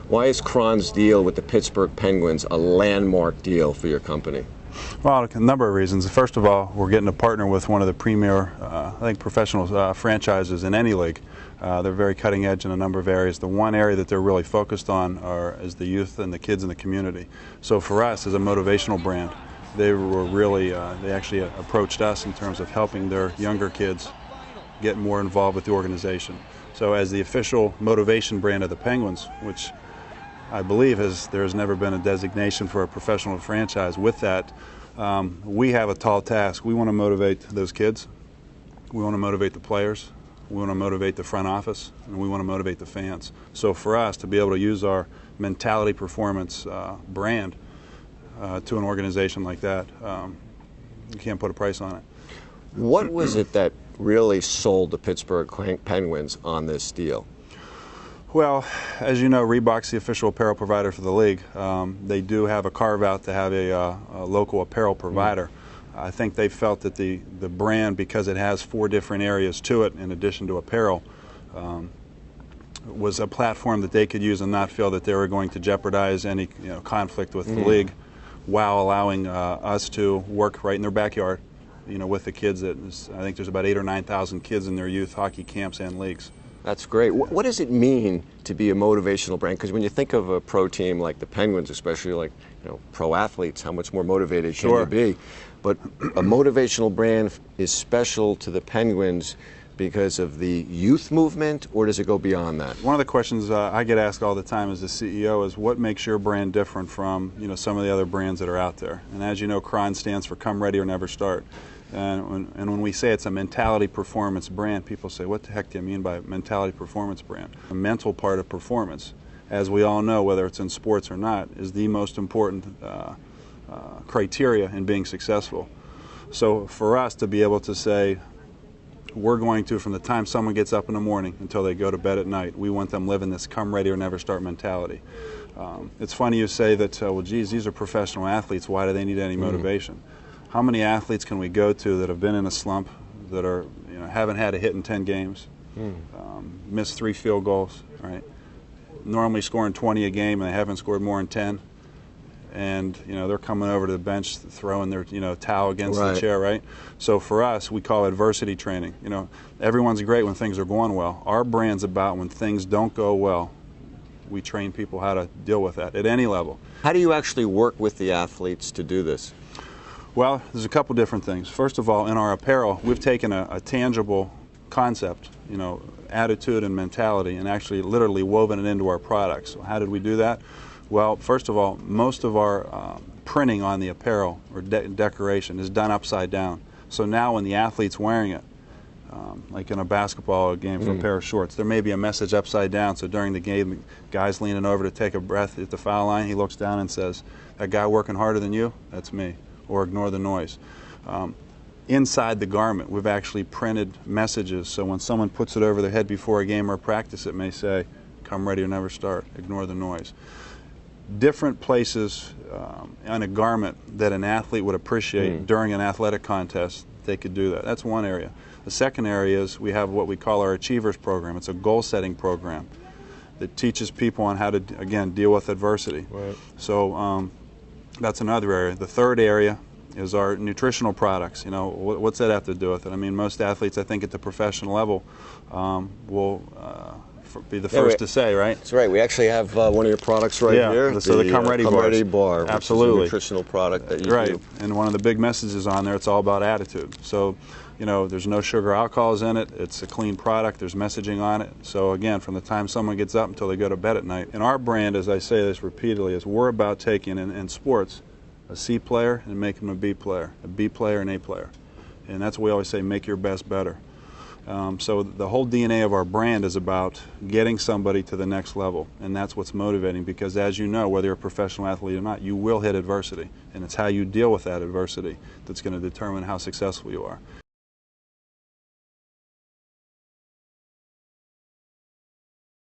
Why is Crons' deal with the Pittsburgh Penguins a landmark deal for your company? Well, a number of reasons. First of all, we're getting to partner with one of the premier, I think, professional franchises in any league. They're very cutting edge in a number of areas. The one area that they're really focused on is the youth and the kids in the community. So for us, as a motivational brand, they were really, they actually approached us in terms of helping their younger kids get more involved with the organization. So as the official motivation brand of the Penguins, which I believe there has never been a designation for a professional franchise with that, we have a tall task. We want to motivate those kids. We want to motivate the players. We want to motivate the front office, and we want to motivate the fans. So for us to be able to use our mentality performance brand to an organization like that, you can't put a price on it. What was it that really sold the Pittsburgh Penguins on this deal? Well, as you know, Reebok's the official apparel provider for the league. They do have a carve-out to have a local apparel provider. I think they felt that the brand, because it has 4 different areas to it in addition to apparel, was a platform that they could use and not feel that they were going to jeopardize any conflict with the league, while allowing us to work right in their backyard, with the kids. I think there's about 8,000 or 9,000 kids in their youth hockey camps and leagues. That's great. What does it mean to be a motivational brand? Because when you think of a pro team like the Penguins, especially like pro athletes, how much more motivated can you be? But a motivational brand is special to the Penguins because of the youth movement, or does it go beyond that? One of the questions I get asked all the time as the CEO is, what makes your brand different from some of the other brands that are out there? And as you know, Crons stands for Come Ready or Never Start. And when we say it's a mentality performance brand, people say, what the heck do you mean by mentality performance brand? The mental part of performance, as we all know, whether it's in sports or not, is the most important criteria in being successful. So for us to be able to say, we're going to, from the time someone gets up in the morning until they go to bed at night, we want them living this come ready or never start mentality. It's funny you say that, well, geez, these are professional athletes, why do they need any motivation? How many athletes can we go to that have been in a slump, that are, haven't had a hit in 10 games, missed 3 field goals, right? Normally scoring 20 a game and they haven't scored more than 10. And they're coming over to the bench throwing their towel against the chair, right? So for us, we call it adversity training. Everyone's great when things are going well. Our brand's about when things don't go well, we train people how to deal with that at any level. How do you actually work with the athletes to do this? Well, there's a couple different things. First of all, in our apparel, we've taken a tangible concept, attitude and mentality, and actually literally woven it into our products. So how did we do that? Well, first of all, most of our printing on the apparel or decoration is done upside down. So now when the athlete's wearing it, like in a basketball game for a pair of shorts, there may be a message upside down. So during the game, the guy's leaning over to take a breath at the foul line. He looks down and says, "That guy working harder than you? That's me." Or ignore the noise. Inside the garment, we've actually printed messages. So when someone puts it over their head before a game or practice, it may say, "Come ready or never start. Ignore the noise." Different places on a garment that an athlete would appreciate during an athletic contest, they could do that. That's one area. The second area is we have what we call our Achievers program. It's a goal-setting program that teaches people on how to, again, deal with adversity. Right. So that's another area. The third area is our nutritional products. What's that have to do with it? I mean, most athletes, I think, at the professional level will be the first to say, right? That's right. We actually have one of your products right here. So the Come Ready bars. Come Ready bar. Absolutely. Which is a nutritional product that you do. And one of the big messages on there, it's all about attitude. So, there's no sugar alcohols in it. It's a clean product. There's messaging on it. So again, from the time someone gets up until they go to bed at night. And our brand, as I say this repeatedly, is we're about taking in sports a C player and making them a B player and A player. And that's what we always say, make your best better. So the whole DNA of our brand is about getting somebody to the next level, and that's what's motivating, because as you know, whether you're a professional athlete or not, you will hit adversity, and it's how you deal with that adversity that's going to determine how successful you are.